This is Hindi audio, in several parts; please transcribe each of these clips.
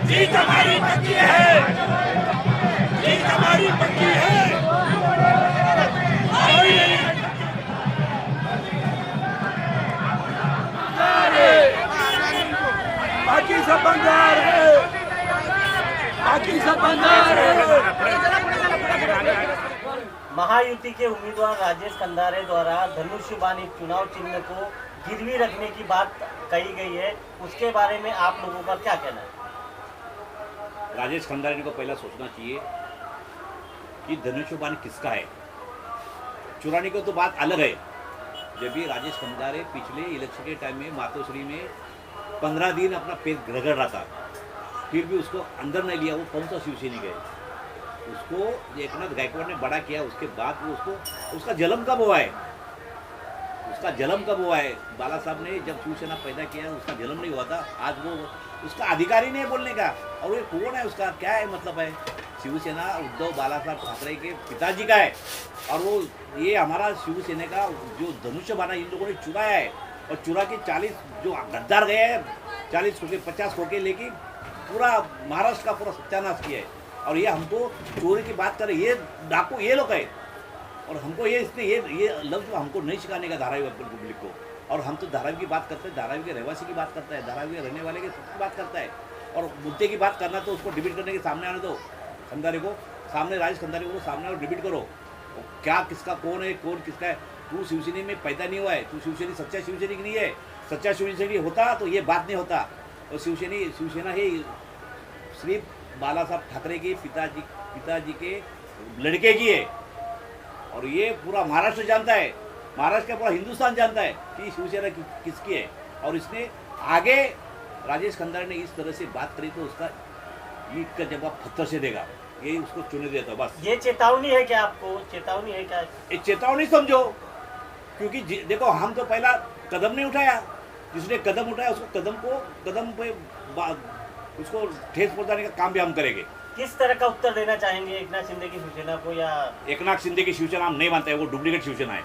जीत हमारी पक्की है, जीत हमारी पक्की है। बाकी सब बंगार है, बाकी सब बंगार है। महायुति के उम्मीदवार राजेश कंधारे द्वारा धनुष्यबाण चुनाव चिन्ह को गिरवी रखने की बात कही गई है, उसके बारे में आप लोगों का क्या कहना है? राजेश कंधारे को पहला सोचना चाहिए कि धनुष्यबाण किसका है। चुराने को तो बात अलग है। जब भी राजेश कंधारे पिछले इलेक्शन के टाइम में मातोश्री में 15 दिन अपना पेट रगड़ रहा था, फिर भी उसको अंदर नहीं लिया। वो कौन सा शिवसैनिक है? उसको एकनाथ गायकवाड़ ने बड़ा किया, उसके बाद वो उसका जन्म कब हुआ है? उसका जन्म कब हुआ है? बाला साहब ने जब शिवसेना पैदा किया उसका जन्म नहीं हुआ था। आज वो उसका अधिकारी नहीं है बोलने का। और ये कौन है? उसका क्या है मतलब है? शिवसेना उद्धव बाला साहब ठाकरे के पिताजी का है। और वो ये हमारा शिवसेना का जो धनुष्यबाण इन लोगों ने चुराया है, और चुरा के 40 जो गद्दार गए हैं, 40 होके 50 होके लेके पूरा महाराष्ट्र का पूरा सत्यानाश किया है। और ये हमको चोरी की बात करें, ये डाकू ये लोग है। और हमको ये इसने ये लफ्ज़ हमको नहीं सिखाने का धारावी पब्लिक को। और हम तो धारावी की बात करते हैं, धारावी के रहवासी की बात करता है, धारावी के रहने वाले की सबकी बात करता है। और मुद्दे की बात करना तो उसको डिबेट करने के सामने आने दो। कंधारे को सामने, राजेश कंधारे को सामने और डिबेट करो। क्या किसका कौन है, कौन किसका है? तू शिवसेना में पैदा नहीं हुआ है, तू शिवसेना सच्चा शिवसैनिक नहीं है। सच्चा शिवसैनिक होता तो ये बात नहीं होता। और शिवसेना है सिर्फ बाला साहब ठाकरे के पिताजी के लड़के की है। और ये पूरा महाराष्ट्र जानता है, महाराष्ट्र का पूरा हिंदुस्तान जानता है कि शिवसेना किसकी है। और इसने आगे राजेश कंधारे ने इस तरह से बात करी तो उसका ईंट का जवाब पत्थर से देगा। यही उसको चुने देता बस। ये चेतावनी है क्या आपको? चेतावनी है क्या? ये चेतावनी समझो, क्योंकि देखो हम तो पहला कदम नहीं उठाया। जिसने कदम उठाया उसको कदम पे उसको ठेस पहुंचाने का काम भी हम करेंगे। किस तरह का उत्तर देना चाहेंगे एकनाथ शिंदे की शिवसेना को? या एकनाथ शिंदे की शिवसेना हम नहीं मानते हैं, वो डुप्लीकेट शिवसेना है।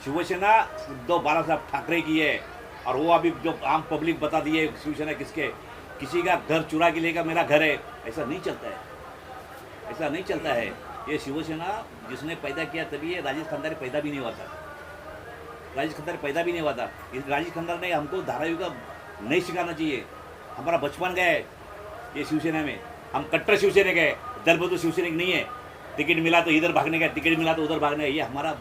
शिवसेना उद्धव बाला साहब ठाकरे की है। और वो अभी जो आम पब्लिक बता दी है शिवसेना किसके, किसी का घर चुरा के लेगा मेरा घर है, ऐसा नहीं चलता है, ऐसा नहीं चलता है। ये शिवसेना जिसने पैदा किया तभी ये राजेश कंधारे पैदा भी नहीं हुआ था। राजेश कंधारे पैदा भी नहीं हुआ था। इस राजेश कंधारे ने हमको धारावी का नहीं सिखाना चाहिए। हमारा बचपन गया है ये शिवसेना में, हम कट्टर शिवसैनिक है, दलबदलू शिवसैनिक नहीं है। टिकट मिला तो इधर भागने का, टिकट मिला तो उधर भागने का, ये हमारा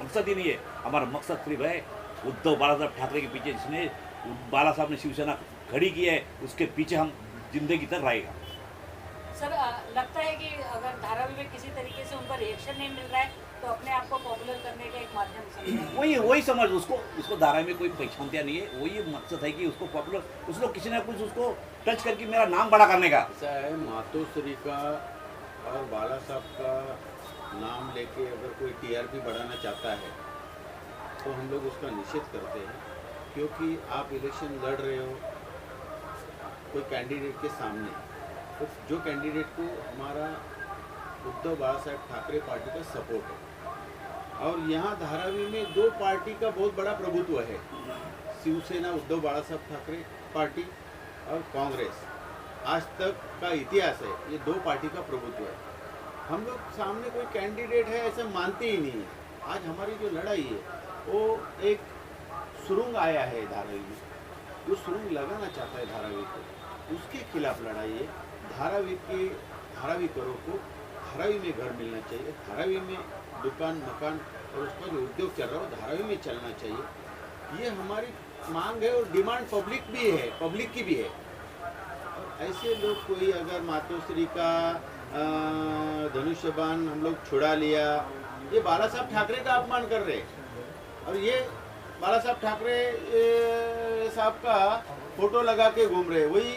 मकसद ही नहीं है। हमारा मकसद सिर्फ है उद्धव बाला साहब ठाकरे के पीछे, जिसने बाला साहब ने शिवसेना खड़ी की है, उसके पीछे हम जिंदगी तक रहेगा। सर लगता है कि अगर धारावी में किसी तरीके से उनका रिएक्शन नहीं मिल रहा है तो अपने आप को पॉपुलर करने का एक माध्यम समझ वही समझ, उसको धारावी में कोई पहचानता नहीं है। वही मकसद है कि उसको पॉपुलर, उसको किसी ना कुछ उसको टच करके मेरा नाम बड़ा करने का। ऐसा है मातोश्री का और बाला साहब का नाम लेके अगर कोई टीआरपी बढ़ाना चाहता है तो हम लोग उसका निषेध करते हैं। क्योंकि आप इलेक्शन लड़ रहे हो कोई कैंडिडेट के सामने, तो जो कैंडिडेट को हमारा उद्धव बाला साहब ठाकरे पार्टी का सपोर्ट है। और यहाँ धारावी में दो पार्टी का बहुत बड़ा प्रभुत्व है, शिवसेना उद्धव बाला साहब ठाकरे पार्टी और कांग्रेस। आज तक का इतिहास है, ये दो पार्टी का प्रभुत्व है। हम लोग सामने कोई कैंडिडेट है ऐसे मानते ही नहीं है। आज हमारी जो लड़ाई है वो एक सुरंग आया है धारावी में, जो सुरंग लगाना चाहता है धारावी को, उसके खिलाफ लड़ाई है। धारावीकरों को धारावी में घर मिलना चाहिए, धारावी में दुकान मकान और उसका जो उद्योग चल रहा है धारावी में चलना चाहिए। ये हमारी मांग है और डिमांड पब्लिक की भी है। और ऐसे लोग कोई अगर मातोश्री का धनुष्यबाण हम लोग छुड़ा लिया, ये बाला साहब ठाकरे का अपमान कर रहे हैं। और ये बाला साहब ठाकरे साहब का फोटो लगा के घूम रहे, वही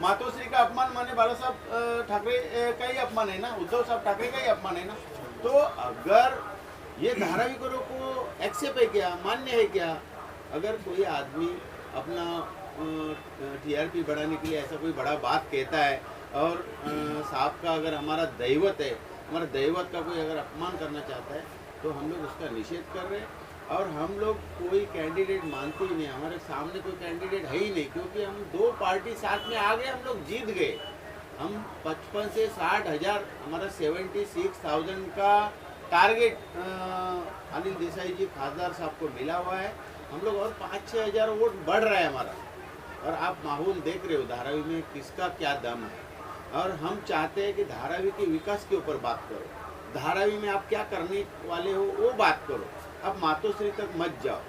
मातोश्री का अपमान माने बाला साहब ठाकरे का ही अपमान है ना, उद्धव साहब ठाकरे का ही अपमान है ना। तो अगर ये धाराविकरों को एक्सेप्ट है क्या, मान्य है क्या, अगर कोई आदमी अपना टीआरपी बढ़ाने के लिए ऐसा कोई बड़ा बात कहता है और साहब का अगर हमारा दैवत है, हमारा दैवत का कोई अगर अपमान करना चाहता है तो हम लोग उसका निषेध कर रहे हैं। और हम लोग कोई कैंडिडेट मानते ही नहीं, हमारे सामने कोई कैंडिडेट है ही नहीं, क्योंकि हम 2 पार्टी साथ में आ गए, हम लोग जीत गए। हम 55 से 60 हज़ार, हमारा 76,000 का टारगेट अनिल देसाई जी खासदार साहब को मिला हुआ है। हम लोग और 5-6 हज़ार वोट बढ़ रहा है हमारा। और आप माहौल देख रहे हो धारावी में किसका क्या दम है। और हम चाहते हैं कि धारावी के विकास के ऊपर बात करो, धारावी में आप क्या करने वाले हो वो बात करो। अब मातोश्री तक मत जाओ,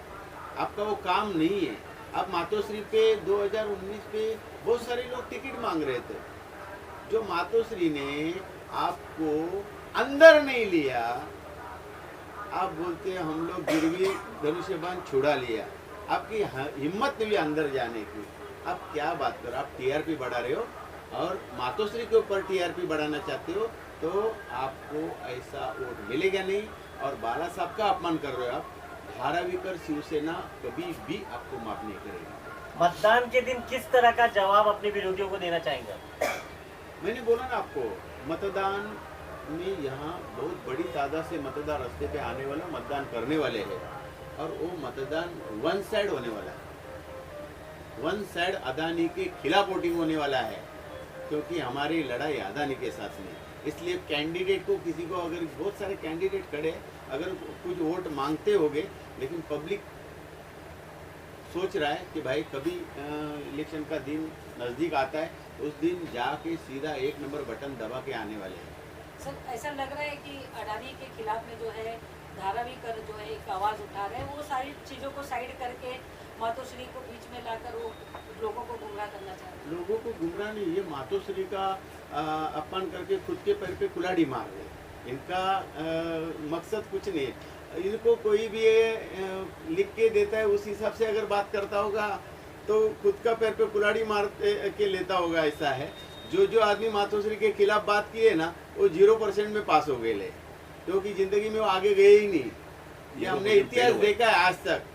आपका वो काम नहीं है। अब मातोश्री पे 2019 पे बहुत सारे लोग टिकट मांग रहे थे, जो मातोश्री ने आपको अंदर नहीं लिया। आप बोलते हैं हम लोग गिरवी धनुष्यबाण छुड़ा लिया, आपकी हिम्मत नहीं भी अंदर जाने की। आप क्या बात करो, आप टीआरपी बढ़ा रहे हो और मातोश्री के ऊपर टीआरपी बढ़ाना चाहते हो, तो आपको ऐसा वोट मिलेगा नहीं। और बाला साहब का अपमान कर रहे हो आप। धारावीकर शिवसेना कभी भी आपको माफ नहीं करेगी। मतदान के दिन किस तरह का जवाब अपने विरोधियों को देना चाहेंगे? मैंने बोला ना आपको, मतदान में यहाँ बहुत बड़ी तादाद से मतदार रास्ते पे आने वाला मतदान करने वाले हैं। और वो मतदान वन साइड होने वाला है, वन साइड अदानी के खिलाफ वोटिंग होने वाला है, क्योंकि हमारी लड़ाई अदानी के साथ में। इसलिए कैंडिडेट को, किसी को, अगर बहुत सारे कैंडिडेट खड़े अगर कुछ वोट मांगते होंगे, लेकिन पब्लिक सोच रहा है कि भाई कभी इलेक्शन का दिन नज़दीक आता है, उस दिन जाके सीधा 1 नंबर बटन दबा के आने वाले हैं। सर ऐसा लग रहा है कि अडानी के खिलाफ में जो है धारावीकर जो है एक आवाज़ उठा रहे हैं, वो सारी चीज़ों को साइड करके मातोश्री को बीच में लाकर वो लोगों को गुमराह करना चाह रहे हैं। लोगों को गुमराह नहीं, ये मातोश्री का अपमान करके खुद के पैर पे कुल्हाड़ी मार रहे। इनका मकसद कुछ नहीं है। इनको कोई भी लिख के देता है, उस हिसाब से अगर बात करता होगा तो खुद का पैर पे कुल्हाड़ी मार के लेता होगा। ऐसा है, जो आदमी मातोश्री के खिलाफ बात किए ना, वो 0% में पास हो गए ले, क्योंकि जिंदगी में वो आगे गए ही नहीं। ये हमने इतिहास देखा है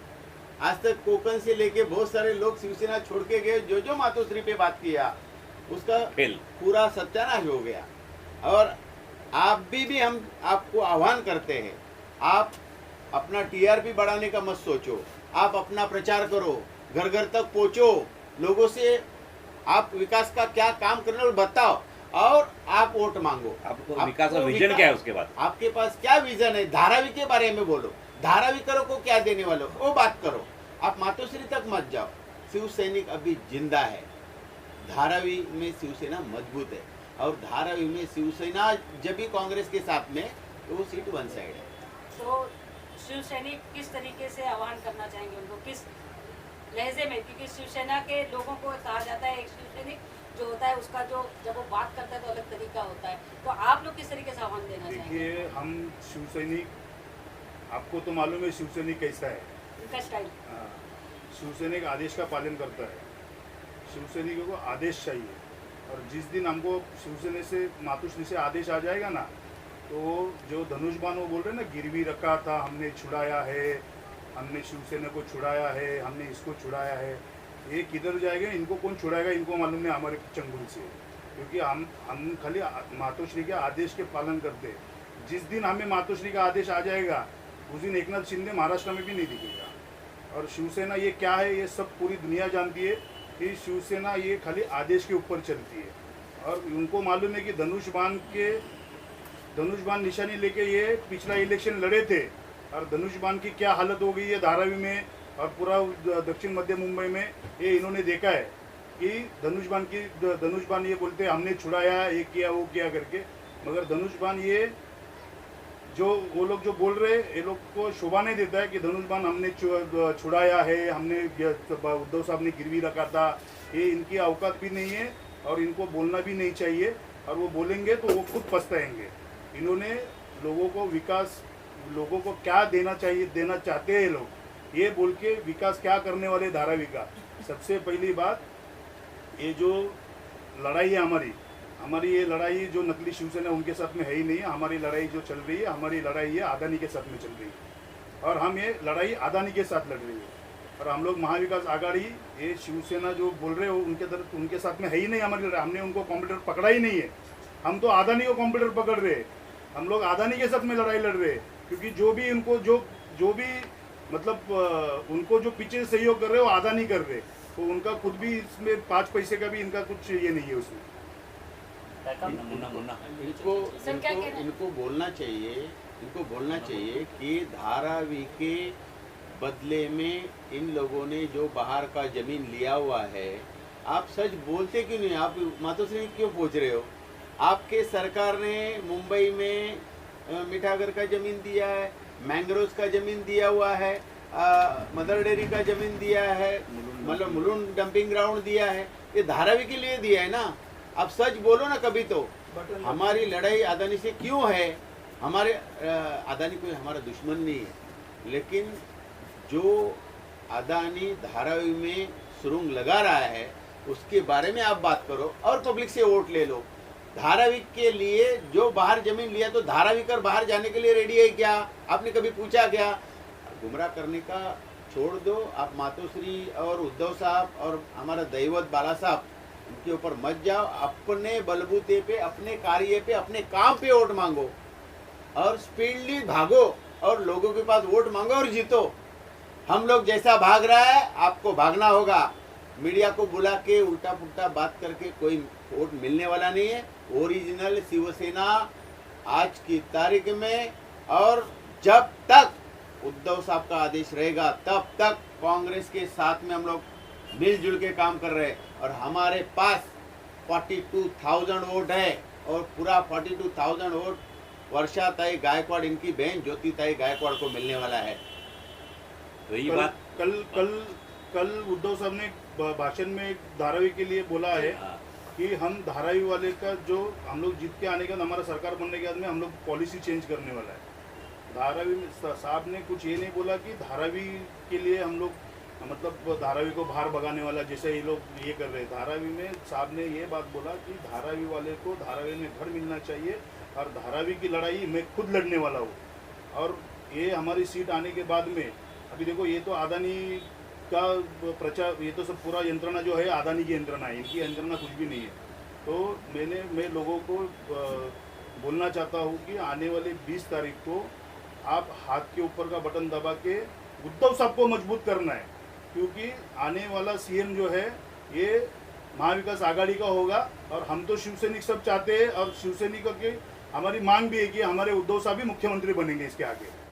आज तक कोकण से लेके बहुत सारे लोग शिवसेना छोड़ के गए, जो मातोश्री पे बात किया उसका पूरा सत्यानाश हो गया। और आप भी हम आपको आह्वान करते हैं, आप अपना टीआरपी बढ़ाने का मत सोचो, आप अपना प्रचार करो, घर घर तक पहुंचो, लोगों से आप विकास का क्या काम करने और बताओ, और आप वोट मांगो। आपको विकास का विजन क्या है, उसके बाद आपके पास क्या विजन है, धारावी के बारे में बोलो, धारावीकरों को क्या देने वाले हो वो बात करो। आप मातोश्री तक मत जाओ। शिव सैनिक अभी जिंदा है, धारावी में शिवसेना मजबूत है, और धारावी में शिवसेना जब भी कांग्रेस के साथ में, तो वो सीट वन साइड है। तो शिव सैनिक किस तरीके से आह्वान करना चाहेंगे उनको, किस लहजे में? क्योंकि शिवसेना के लोगों को कहा जाता है एक शिव सैनिक जो होता है उसका जो जब वो बात करता है तो अलग तरीका होता है, तो आप लोग किस तरीके से आह्वान देना चाहेंगे? देखिए, हम शिव सैनिक, आपको तो मालूम है शिव सैनिक कैसा है, उनका स्टाइल। हाँ, शिव सैनिक आदेश का पालन करता है। शिव सैनिकों को आदेश चाहिए, और जिस दिन हमको शिवसेना से, मातोश्री से आदेश आ जाएगा ना, तो जो धनुष्बाण वो बोल रहे हैं ना, गिरवी रखा था, हमने छुड़ाया है, हमने शिवसेना को छुड़ाया है, हमने इसको छुड़ाया है, ये किधर जाएगा, इनको कौन छुड़ाएगा, इनको मालूम नहीं, हमारे चंगुल से। क्योंकि हम खाली मातोश्री के आदेश के पालन करते हैं। जिस दिन हमें मातोश्री का आदेश आ जाएगा, उस दिन एकनाथ शिंदे महाराष्ट्र में भी नहीं दिखेगा। और शिवसेना ये क्या है, ये सब पूरी दुनिया जानती है कि शिवसेना ये खाली आदेश के ऊपर चलती है। और उनको मालूम है कि धनुष्बाण निशानी लेके ये पिछला इलेक्शन लड़े थे, और धनुष्बाण की क्या हालत हो गई है धारावी में और पूरा दक्षिण मध्य मुंबई में, ये इन्होंने देखा है कि धनुष्बाण ये बोलते हैं हमने छुड़ाया, ये किया, वो किया करके, मगर धनुष्बाण ये जो वो लोग जो बोल रहे हैं, ये लोग को शोभा नहीं देता है कि धनुष्बाण हमने छुड़ाया है, हमने उद्धव साहब ने गिरवी रखा था। ये इनकी औकात भी नहीं है, और इनको बोलना भी नहीं चाहिए, और वो बोलेंगे तो वो खुद पछताएंगे। इन्होंने लोगों को विकास, लोगों को क्या देना चाहिए, देना चाहते हैं लोग, ये बोल के विकास क्या करने वाले धारावी का। सबसे पहली बात, ये जो लड़ाई है हमारी ये लड़ाई जो नकली शिवसेना उनके साथ में है ही नहीं है। हमारी लड़ाई जो चल रही है, हमारी लड़ाई ये अदानी के साथ में चल रही है और हम ये लड़ाई अदानी के साथ लड़ रही है। और हम लोग महाविकास आघाड़ी, ये शिवसेना जो बोल रहे हो उनके साथ में है ही नहीं हमारी लड़ाई। हमने उनको कॉम्पिटिटर पकड़ा ही नहीं है। हम तो अदानी को कॉम्पिटिटर पकड़ रहे हैं। हम लोग अदानी के साथ में लड़ाई लड़ रहे हैं, क्योंकि जो भी उनको जो भी मतलब उनको जो पीछे सहयोग कर रहे हो अदानी कर रहे, तो उनका खुद भी इसमें 5 पैसे का भी इनका कुछ ये नहीं है उसमें। मुन्ना सर, क्या कहना है? इनको बोलना चाहिए कि धारावी के बदले में इन लोगों ने जो बाहर का जमीन लिया हुआ है, आप सच बोलते क्यों नहीं? आप मातोश्री क्यों पूछ रहे हो? आपके सरकार ने मुंबई में मिठागर का जमीन दिया है, मैंग्रोव्स का जमीन दिया हुआ है, मदर डेयरी का जमीन दिया है, मतलब मुलुंड डंपिंग ग्राउंड दिया है। ये धारावी के लिए दिया है ना। अब सच बोलो ना कभी तो। हमारी लड़ाई अदानी से क्यों है? हमारे अदानी कोई हमारा दुश्मन नहीं है, लेकिन जो अदानी धारावी में सुरंग लगा रहा है उसके बारे में आप बात करो और पब्लिक से वोट ले लो। धारावी के लिए जो बाहर जमीन लिया, तो धारावी कर बाहर जाने के लिए रेडी है क्या? आपने कभी पूछा क्या? गुमराह करने का छोड़ दो। आप मातोश्री और उद्धव साहब और हमारा दैवत बाला साहब, उनके ऊपर मत जाओ। अपने बलबूते पे, अपने कार्य पे, अपने काम पे वोट मांगो और स्पीडली भागो और लोगों के पास वोट मांगो और जीतो। हम लोग जैसा भाग रहा है आपको भागना होगा। मीडिया को बुला के उल्टा पुल्टा बात करके कोई वोट मिलने वाला नहीं है। ओरिजिनल शिवसेना आज की तारीख में, और जब तक उद्धव साहब का आदेश रहेगा तब तक कांग्रेस के साथ में हम लोग मिलजुल के काम कर रहे हैं। और हमारे पास 42,000 वोट है और पूरा 42,000 वोट वर्षा ताई गायकवाड़, इनकी बहन ज्योति ताई गायकवाड़ को मिलने वाला है। तो ये बात कल उद्धव साहब ने भाषण में धारावी के लिए बोला है कि हम धारावी वाले का जो हम लोग जीत के आने के बाद, हमारा सरकार बनने के बाद में हम लोग पॉलिसी चेंज करने वाला है। धारावी साहब ने कुछ ये नहीं बोला कि धारावी के लिए हम लोग मतलब धारावी को बाहर भगाने वाला जैसे ये लोग ये कर रहे हैं। धारावी में साहब ने ये बात बोला कि धारावी वाले को धारावी में घर मिलना चाहिए और धारावी की लड़ाई मैं खुद लड़ने वाला हूँ। और ये हमारी सीट आने के बाद में, अभी देखो ये तो अदानी का प्रचार, ये तो सब पूरा यंत्रणा जो है अदानी की यंत्रणा है, इनकी यंत्रणा कुछ भी नहीं है। तो मैं लोगों को बोलना चाहता हूँ कि आने वाले 20 तारीख को आप हाथ के ऊपर का बटन दबा के उद्धव साहब को मजबूत करना है, क्योंकि आने वाला सीएम जो है ये महाविकास आघाड़ी का होगा। और हम तो शिवसैनिक सब चाहते हैं और शिवसैनिकों की हमारी मांग भी है कि हमारे उद्धव साहब भी मुख्यमंत्री बनेंगे इसके आगे।